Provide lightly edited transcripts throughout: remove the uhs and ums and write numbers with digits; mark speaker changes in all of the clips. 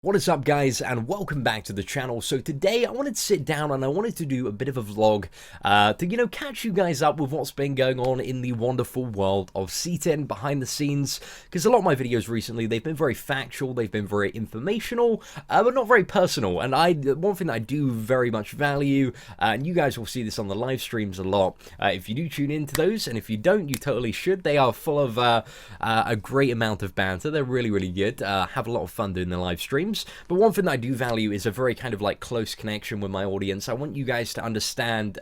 Speaker 1: What is up, guys, and welcome back to the channel. So today I wanted to sit down and I wanted to do a bit of a vlog to catch you guys up with what's been going on in the wonderful world of Seatin behind the scenes, because a lot of my videos recently, they've been very factual, they've been very informational, but not very personal. And one thing that I do very much value, and you guys will see this on the live streams a lot, if you do tune into those, and if you don't, you totally should. They are full of a great amount of banter. They're really, really good. Have a lot of fun doing the live streams. But one thing that I do value is a very kind of like close connection with my audience. I want you guys to understand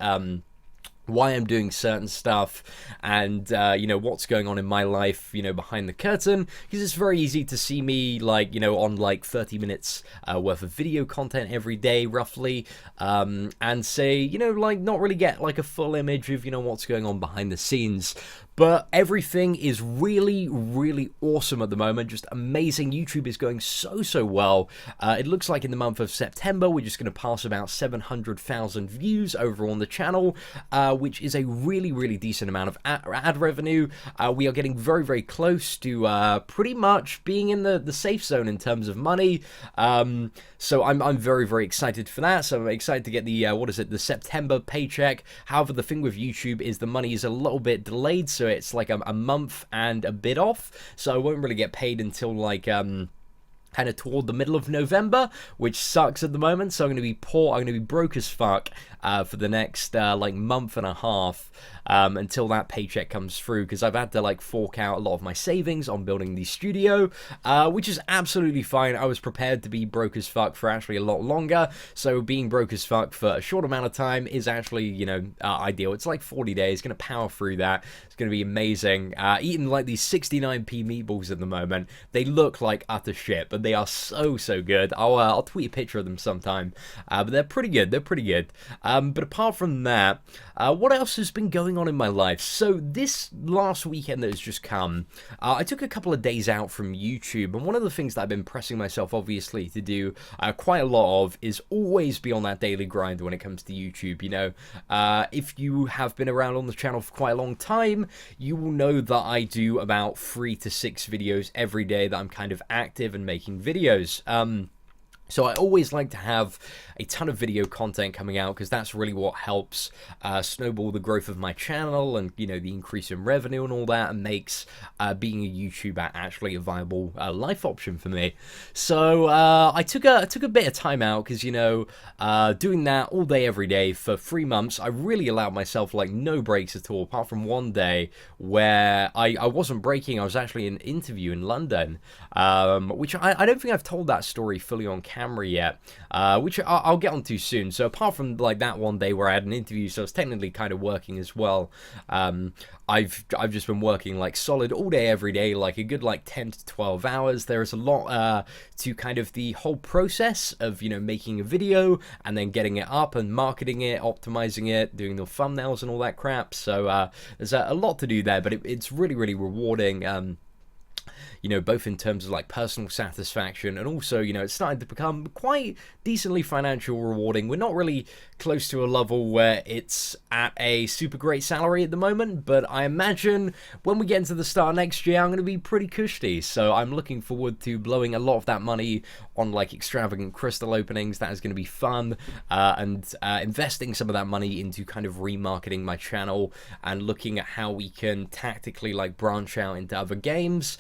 Speaker 1: why I'm doing certain stuff and what's going on in my life, behind the curtain, because it's very easy to see me on like 30 minutes worth of video content every day roughly, and say not really get like a full image of what's going on behind the scenes. But everything is really, really awesome at the moment. Just amazing. YouTube is going so well. It looks like in the month of September, we're just going to pass about 700,000 views over on the channel, which is a really, really decent amount of ad revenue. We are getting very, very close to pretty much being in the safe zone in terms of money. So I'm very, very excited for that. So I'm excited to get the, the September paycheck. However, the thing with YouTube is the money is a little bit delayed. So it's like a month and a bit off, so I won't really get paid until like kind of toward the middle of November, which sucks at the moment. So I'm going to be poor, I'm going to be broke as fuck for the next like month and a half until that paycheck comes through, because I've had to like fork out a lot of my savings on building the studio, which is absolutely fine. I was prepared to be broke as fuck for actually a lot longer, so being broke as fuck for a short amount of time is actually ideal. It's like 40 days, gonna power through that. It's gonna be amazing. Eating like these 69p meatballs at the moment, they look like utter shit, but they are so good. I'll tweet a picture of them sometime, but they're pretty good. But apart from that, what else has been going on in my life? So this last weekend that has just come, I took a couple of days out from YouTube, and one of the things that I've been pressing myself obviously to do quite a lot of is always be on that daily grind when it comes to YouTube. If you have been around on the channel for quite a long time, you will know that I do about 3 to 6 videos every day that I'm kind of active and making videos. So I always like to have a ton of video content coming out, because that's really what helps snowball the growth of my channel and, the increase in revenue and all that, and makes being a YouTuber actually a viable life option for me. So I took a bit of time out, because, doing that all day, every day for 3 months, I really allowed myself like no breaks at all, apart from one day where I wasn't breaking. I was actually in an interview in London, which I don't think I've told that story fully on camera yet, which I'll get onto soon. So apart from like that one day where I had an interview, so I was technically kind of working as well, I've just been working like solid all day every day, like a good like 10 to 12 hours. There is a lot to kind of the whole process of making a video and then getting it up and marketing it, optimizing it, doing the thumbnails and all that crap. So there's a lot to do there, but it's really, really rewarding. Both in terms of like personal satisfaction, and also, it's starting to become quite decently financial rewarding. We're not really close to a level where it's at a super great salary at the moment, but I imagine when we get into the start of next year, I'm going to be pretty cushy. So I'm looking forward to blowing a lot of that money on like extravagant crystal openings. That is going to be fun, and investing some of that money into kind of remarketing my channel and looking at how we can tactically like branch out into other games.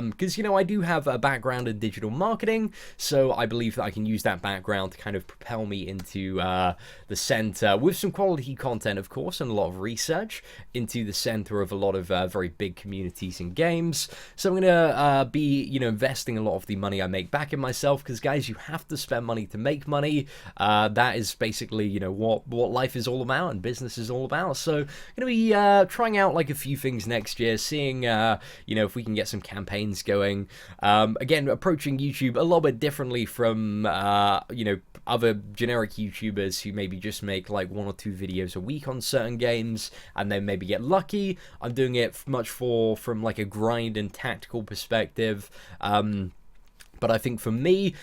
Speaker 1: Because, I do have a background in digital marketing, so I believe that I can use that background to kind of propel me into the center with some quality content, of course, and a lot of research into the center of a lot of very big communities and games. So I'm going to be, investing a lot of the money I make back in myself, because, guys, you have to spend money to make money. That is basically, what life is all about and business is all about. So I'm going to be trying out like a few things next year, seeing, if we can get some campaigns going. Again, approaching YouTube a little bit differently from other generic YouTubers who maybe just make like 1 or 2 videos a week on certain games and then maybe get lucky. I'm doing it much from like a grind and tactical perspective. But I think for me,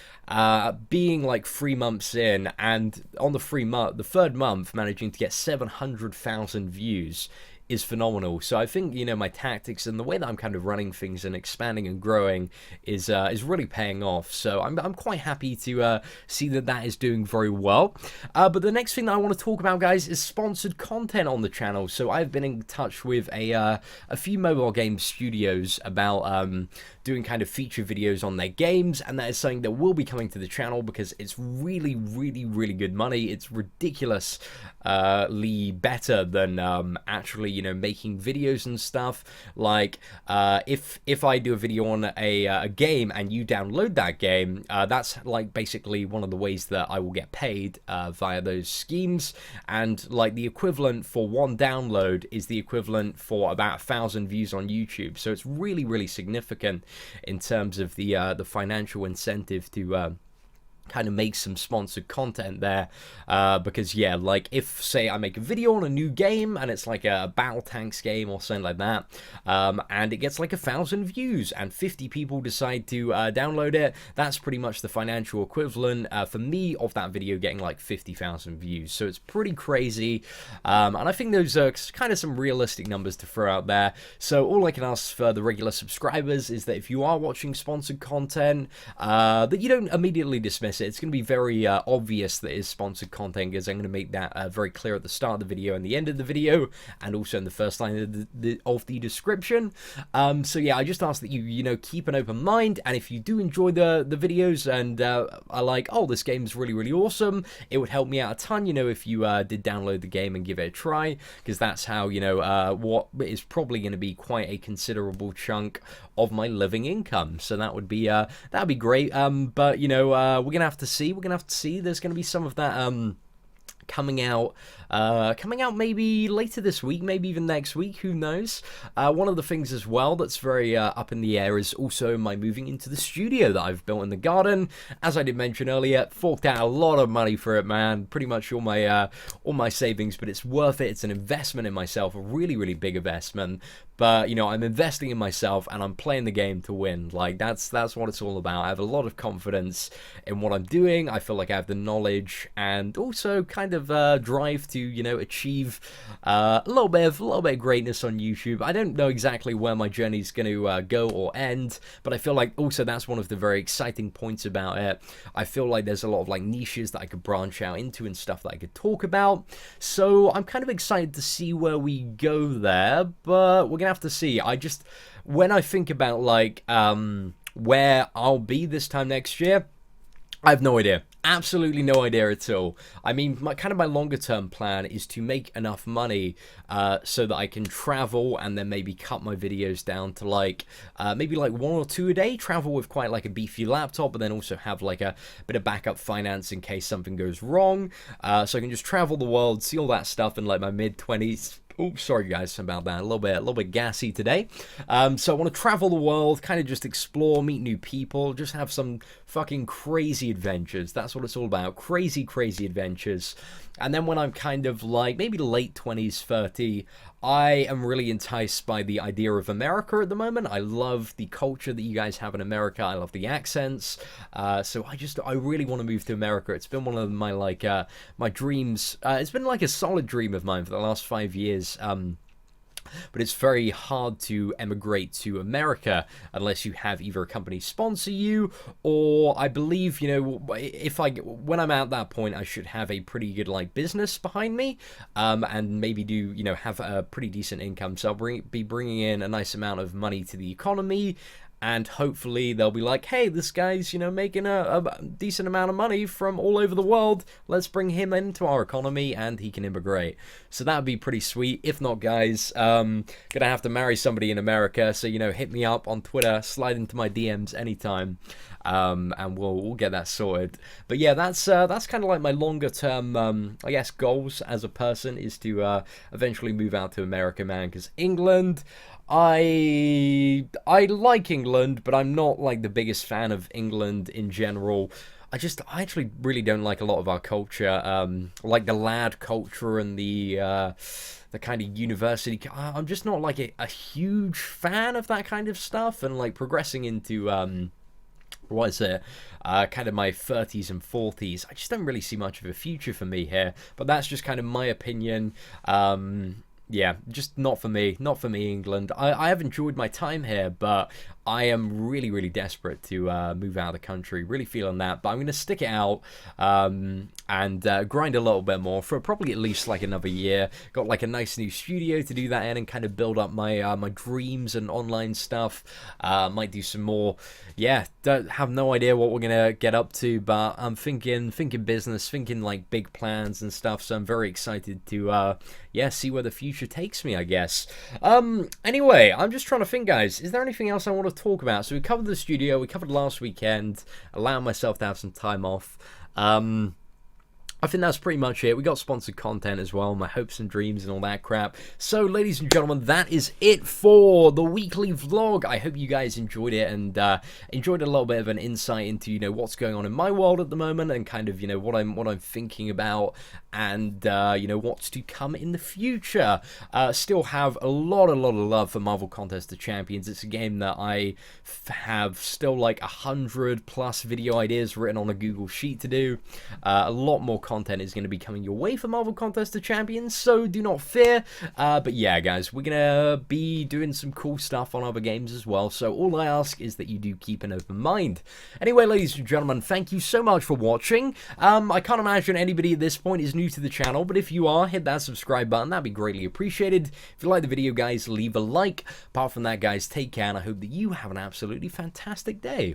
Speaker 1: being like 3 months in, and on the third month managing to get 700,000 views is phenomenal. So I think, you know, my tactics and the way that I'm kind of running things and expanding and growing is really paying off. So I'm quite happy to see that that is doing very well. But the next thing that I want to talk about, guys, is sponsored content on the channel. So I've been in touch with a few mobile game studios about doing kind of feature videos on their games, and that is something that will be coming to the channel because it's really, really, really good money. It's ridiculously better than actually, you know, making videos and stuff. Like if I do a video on a game and you download that game, that's like basically one of the ways that I will get paid via those schemes. And like the equivalent for one download is the equivalent for about 1,000 views on YouTube. So it's really, really significant in terms of the financial incentive to kind of make some sponsored content there, because yeah, like if say I make a video on a new game and it's like a battle tanks game or something like that, and it gets like 1,000 views and 50 people decide to download it, that's pretty much the financial equivalent for me of that video getting like 50,000 views. So it's pretty crazy, and I think those are kind of some realistic numbers to throw out there. So all I can ask for the regular subscribers is that if you are watching sponsored content, that you don't immediately dismiss it. It's going to be very obvious that it's sponsored content, because I'm going to make that very clear at the start of the video and the end of the video, and also in the first line of the description. So yeah, I just ask that you know, keep an open mind, and if you do enjoy the videos and are like, oh, this game's really, really awesome, it would help me out a ton, you know, if you did download the game and give it a try, because that's how, you know, what is probably going to be quite a considerable chunk of my living income. So that would be great. But you know, we're gonna have to see. There's gonna be some of that coming out maybe later this week, maybe even next week, who knows. One of the things as well that's very up in the air is also my moving into the studio that I've built in the garden. As I did mention earlier, forked out a lot of money for it, man, pretty much all my savings, but it's worth it. It's an investment in myself, a really, really big investment. But, you know, I'm investing in myself and I'm playing the game to win. Like, that's what it's all about. I have a lot of confidence in what I'm doing. I feel like I have the knowledge and also kind of drive to, you know, achieve a little bit of greatness on YouTube. I don't know exactly where my journey's going to go or end, but I feel like also that's one of the very exciting points about it. I feel like there's a lot of like niches that I could branch out into and stuff that I could talk about. So I'm kind of excited to see where we go there, but we're gonna have to see. When I think about like where I'll be this time next year, I have no idea. Absolutely no idea at all. I mean, my longer term plan is to make enough money so that I can travel and then maybe cut my videos down to like maybe like 1 or 2 a day, travel with quite like a beefy laptop, but then also have like a bit of backup finance in case something goes wrong, so I can just travel the world, see all that stuff in like my mid-20s. Oops, sorry guys about that. A little bit gassy today. So I want to travel the world, kind of just explore, meet new people, just have some fucking crazy adventures. That's what it's all about. Crazy, crazy adventures. And then when I'm kind of like maybe late 20s, 30, I am really enticed by the idea of America at the moment. I love the culture that you guys have in America. I love the accents. So I really want to move to America. It's been one of my like my dreams. It's been like a solid dream of mine for the last 5 years. But it's very hard to emigrate to America unless you have either a company sponsor you, or I believe, you know, when I'm at that point, I should have a pretty good like business behind me, and maybe do, you know, have a pretty decent income. So I'll be bringing in a nice amount of money to the economy. And hopefully they'll be like, hey, this guy's, you know, making a decent amount of money from all over the world. Let's bring him into our economy and he can immigrate. So that would be pretty sweet. If not, guys, gonna have to marry somebody in America. So, you know, hit me up on Twitter, slide into my DMs anytime, and we'll get that sorted. But yeah, that's kind of like my longer term, I guess, goals as a person is to eventually move out to America, man, because England, I like England, but I'm not like the biggest fan of England in general. I actually really don't like a lot of our culture, like the lad culture and the kind of university. I'm just not like a huge fan of that kind of stuff, and like progressing into what is it, kind of my 30s and 40s, I just don't really see much of a future for me here. But that's just kind of my opinion. yeah, just not for me. Not for me, England. I have enjoyed my time here, but I am really, really desperate to move out of the country. Really feeling that, but I'm going to stick it out and grind a little bit more for probably at least like another year. Got like a nice new studio to do that in and kind of build up my my dreams and online stuff. Might do some more. Yeah, don't have no idea what we're gonna get up to, but I'm thinking business, thinking like big plans and stuff. So I'm very excited to yeah, see where the future takes me, I guess. Anyway, I'm just trying to think, guys, is there anything else I want to talk about? So we covered the studio, we covered last weekend, allowing myself to have some time off. I think that's pretty much it. We got sponsored content as well, my hopes and dreams and all that crap. So, ladies and gentlemen, that is it for the weekly vlog. I hope you guys enjoyed it and enjoyed a little bit of an insight into, you know, what's going on in my world at the moment and kind of, you know, what I'm thinking about and you know, what's to come in the future. Still have a lot of love for Marvel Contest of Champions. It's a game that I have still like 100+ video ideas written on a Google Sheet to do. A lot more content is going to be coming your way for Marvel Contest of Champions, so do not fear. But yeah, guys, we're going to be doing some cool stuff on other games as well, so all I ask is that you do keep an open mind. Anyway, ladies and gentlemen, thank you so much for watching. I can't imagine anybody at this point is new to the channel, but if you are, hit that subscribe button. That'd be greatly appreciated. If you like the video, guys, leave a like. Apart from that, guys, take care, and I hope that you have an absolutely fantastic day.